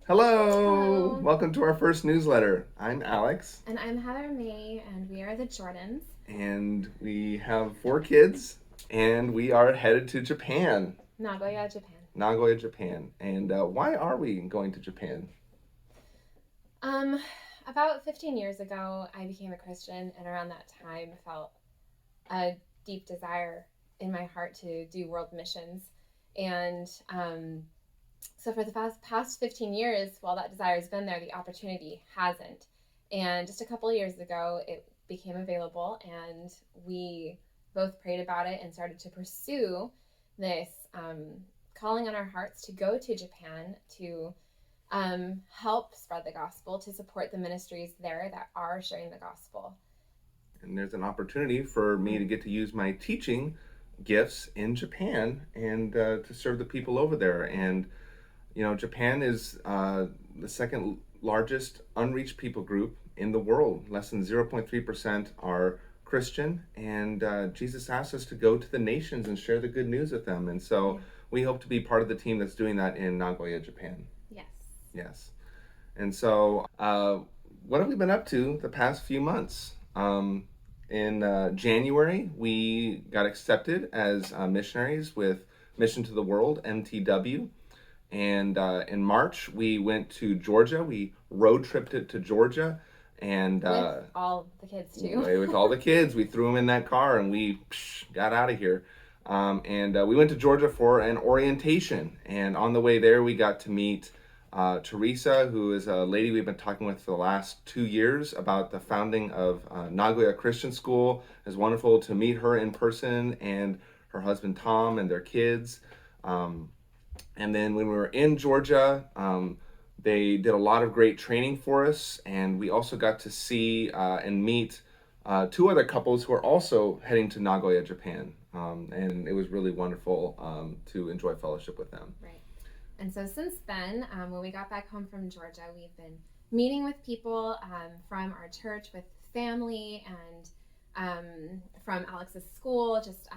Hello! Hello. Welcome to our first newsletter. I'm Alex, And I'm Heather May, and we are the Jordans. and we have 4 kids, and we are headed to Japan, Nagoya, Japan. Nagoya, Japan. And why are we going to Japan? Um, about 15 years ago, I became a Christian, and around that time, felt a deep desire in my heart to do world missions. And so, for the past 15 years, while that desire has been there, the opportunity hasn't. And just a couple of years ago, it became available, and we both prayed about it and started to pursue this calling on our hearts to go to Japan to help spread the gospel, to support the ministries there that are sharing the gospel. And there's an opportunity for me to get to use my teaching gifts in Japan and to serve the people over there. And, Japan is the second largest unreached people group in the world. Less than 0.3% are Christian, and Jesus asked us to go to the nations and share the good news with them. And so we hope to be part of the team that's doing that in Nagoya, Japan. Yes. Yes. And so, what have we been up to the past few months? In January, we got accepted as missionaries with Mission to the World, MTW. And in March, we went to Georgia. We road tripped it to Georgia. And with all the kids, too. with all the kids, we threw them in that car and we got out of here. And we went to Georgia for an orientation. And on the way there, we got to meet Teresa, who is a lady we've been talking with for the last 2 years about the founding of Nagoya Christian School. It's wonderful to meet her in person, and her husband Tom and their kids. And then when we were in Georgia, they did a lot of great training for us, and we also got to see and meet 2 other couples who are also heading to Nagoya, Japan. And it was really wonderful to enjoy fellowship with them. Right. And so since then, when we got back home from Georgia, we've been meeting with people from our church, with family, and from Alex's school, just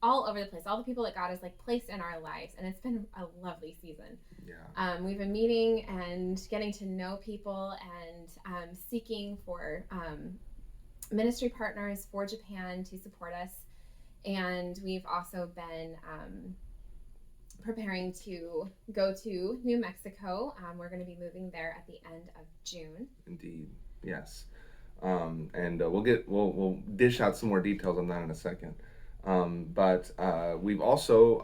all over the place, all the people that God has placed in our lives. And it's been a lovely season. Yeah. We've been meeting and getting to know people and seeking for ministry partners for Japan to support us. And we've also been preparing to go to New Mexico. We're going to be moving there at the end of June. Indeed, yes. And we'll dish out some more details on that in a second. But we've also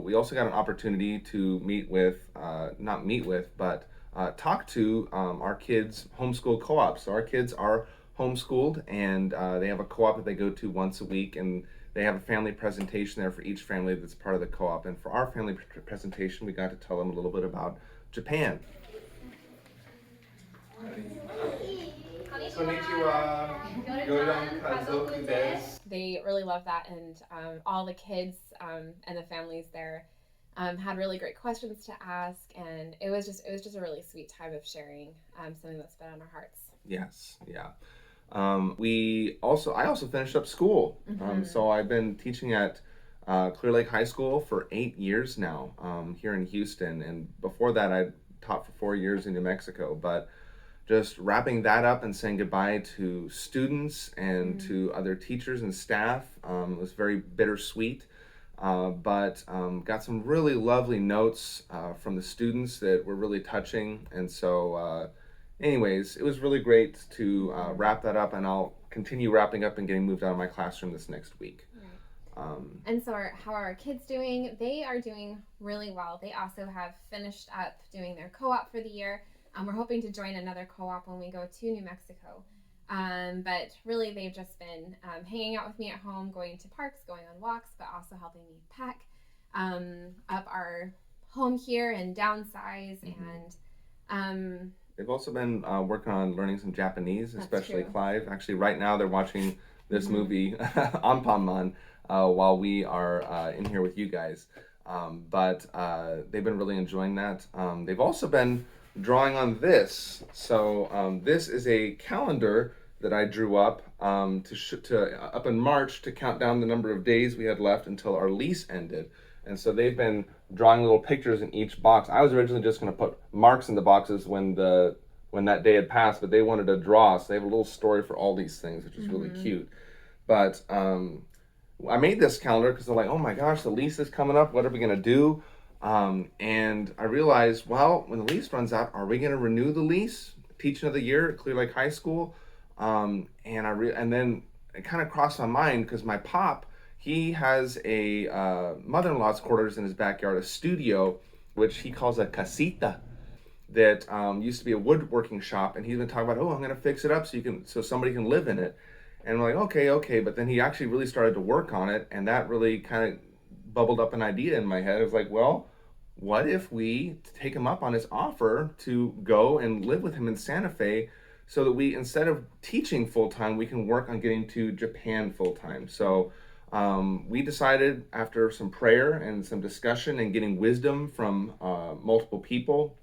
we also got an opportunity to talk to our kids' homeschool co-op. So our kids are homeschooled, and they have a co-op that they go to once a week, and they have a family presentation there for each family that's part of the co-op. And for our family presentation, we got to tell them a little bit about Japan. They really love that, and all the kids and the families there had really great questions to ask, and it was just a really sweet time of sharing something that's been on our hearts. Yes, yeah. I also finished up school. So I've been teaching at Clear Lake High School for 8 years now here in Houston, and before that I taught for 4 years in New Mexico. But just wrapping that up and saying goodbye to students and to other teachers and staff was very bittersweet. But got some really lovely notes from the students that were really touching, and so anyways, it was really great to wrap that up, and I'll continue wrapping up and getting moved out of my classroom this next week. And so how are our kids doing? They are doing really well. They also have finished up doing their co-op for the year. We're hoping to join another co-op when we go to New Mexico. But really, they've just been hanging out with me at home, going to parks, going on walks, but also helping me pack up our home here and downsize. And they've also been working on learning some Japanese, especially Clive. Actually, right now they're watching this movie, Anpanman, while we are in here with you guys. But they've been really enjoying that. They've also been drawing on this. So this is a calendar that I drew up up in March to count down the number of days we had left until our lease ended. And so they've been drawing little pictures in each box. I was originally just going to put marks in the boxes when that day had passed, but they wanted to draw, so they have a little story for all these things, which is really cute. But I made this calendar because they're like, oh my gosh, the lease is coming up. What are we going to do? And I realized, well, when the lease runs out, are we going to renew the lease? Teaching of the year at Clear Lake High School. And then it kind of crossed my mind because my pop, he has a mother-in-law's quarters in his backyard, a studio, which he calls a casita, that used to be a woodworking shop, and he's been talking about, oh, I'm going to fix it up so somebody can live in it. And I'm like, okay, but then he actually really started to work on it, and that really kind of bubbled up an idea in my head. It was like, well, what if we take him up on his offer to go and live with him in Santa Fe, so that we, instead of teaching full time, we can work on getting to Japan full time. So we decided, after some prayer and some discussion and getting wisdom from multiple people,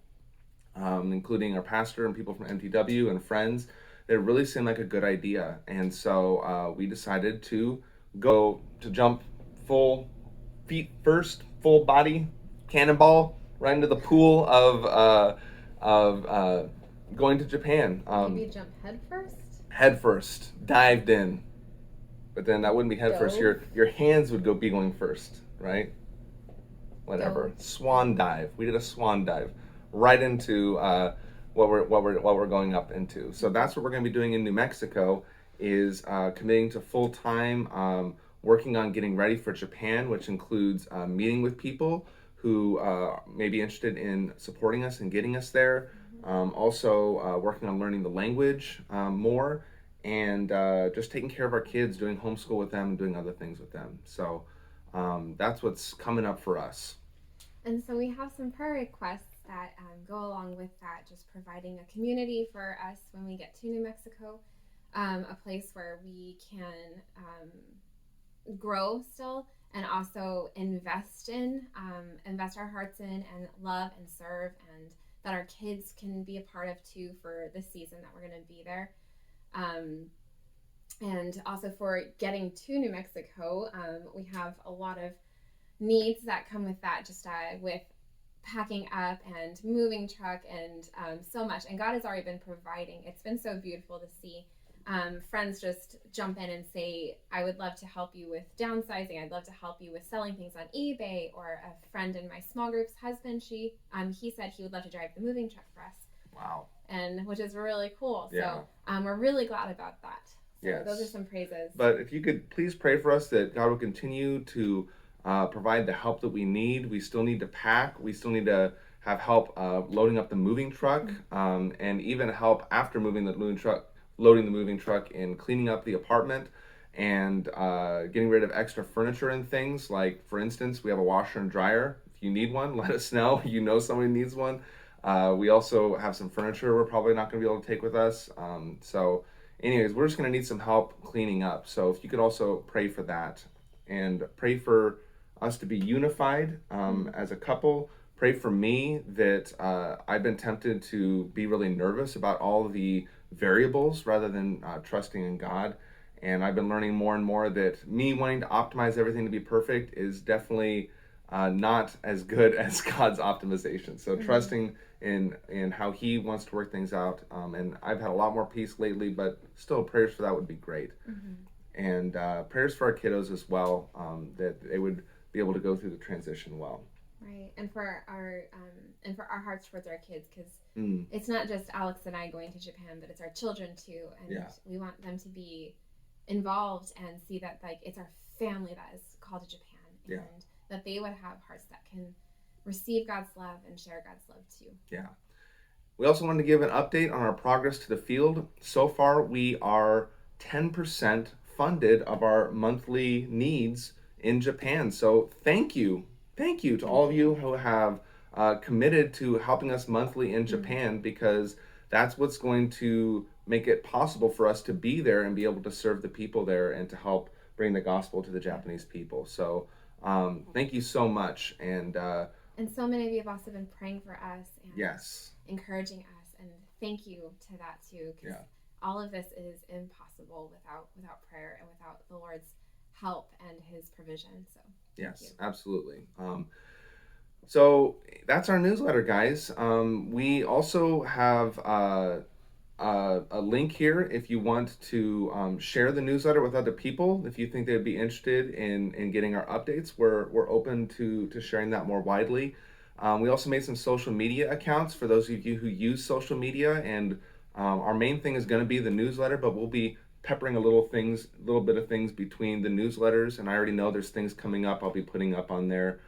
including our pastor and people from MTW and friends, that it really seemed like a good idea. And so we decided to jump full feet first, full body, cannonball right into the pool of going to Japan. Maybe jump head first? Head first, dived in. But then that wouldn't be head first. Your hands would be going first, right? Whatever. Dove. Swan dive. We did a swan dive right into what we're going up into. So that's what we're going to be doing in New Mexico, is committing to full time, working on getting ready for Japan, which includes meeting with people who may be interested in supporting us and getting us there. Also working on learning the language more, and just taking care of our kids, doing homeschool with them and doing other things with them. So that's what's coming up for us. And so we have some prayer requests that go along with that, just providing a community for us when we get to New Mexico, a place where we can grow still, and also invest our hearts in, and love and serve, and that our kids can be a part of too for the season that we're going to be there. And also for getting to New Mexico, we have a lot of needs that come with that, just with packing up and moving truck and so much. And God has already been providing. It's been so beautiful to see friends just jump in and say, I would love to help you with downsizing. I'd love to help you with selling things on eBay. Or a friend in my small group's husband, he said he would love to drive the moving truck for us. Wow. And which is really cool. Yeah. So we're really glad about that. So yes. Those are some praises. But if you could please pray for us that God will continue to provide the help that we need. We still need to pack. We still need to have help loading up the moving truck, and even help after loading the moving truck and cleaning up the apartment, and getting rid of extra furniture and things. Like, for instance, we have a washer and dryer. If you need one, let us know. You know somebody needs one. We also have some furniture we're probably not going to be able to take with us. So anyways, we're just going to need some help cleaning up. So if you could also pray for that, and pray for us to be unified as a couple. Pray for me that I've been tempted to be really nervous about all the variables rather than trusting in God. And I've been learning more and more that me wanting to optimize everything to be perfect is definitely not as good as God's optimization. So trusting in how He wants to work things out. And I've had a lot more peace lately, but still prayers for that would be great. And prayers for our kiddos as well, that they would be able to go through the transition well. Right, and for our hearts towards our kids, because it's not just Alex and I going to Japan, but it's our children too, and we want them to be involved and see that it's our family that is called to Japan, and that they would have hearts that can receive God's love and share God's love too. Yeah. We also wanted to give an update on our progress to the field. So far, we are 10% funded of our monthly needs in Japan. So thank you to all of you who have committed to helping us monthly in Japan, because that's what's going to make it possible for us to be there and be able to serve the people there and to help bring the gospel to the Japanese people. So thank you so much. And so many of you have also been praying for us and encouraging us, and thank you to that too, because all of this is impossible without prayer and without the Lord's help and His provision. So thank you. Yes, absolutely. So that's our newsletter, guys. We also have a link here if you want to share the newsletter with other people. If you think they'd be interested in getting our updates, we're open to sharing that more widely. We also made some social media accounts for those of you who use social media, and our main thing is going to be the newsletter, but we'll be peppering little bit of things between the newsletters. And I already know there's things coming up I'll be putting up on there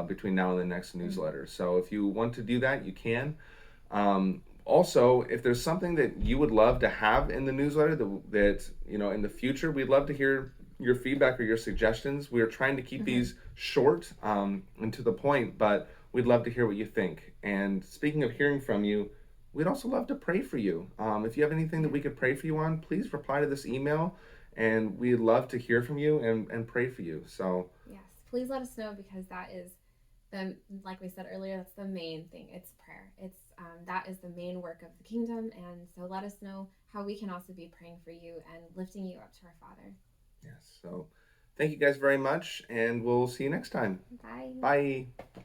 between now and the next newsletter. So if you want to do that, you can. Also, if there's something that you would love to have in the newsletter that in the future, we'd love to hear your feedback or your suggestions. We are trying to keep these short and to the point, but we'd love to hear what you think. And speaking of hearing from you, we'd also love to pray for you. If you have anything that we could pray for you on, please reply to this email, and we'd love to hear from you and pray for you. So Yes, please let us know, because that is like we said earlier, that's the main thing. It's prayer. That is the main work of the kingdom. And so let us know how we can also be praying for you and lifting you up to our Father. yes, so thank you guys very much, and we'll see you next time. Bye. Bye.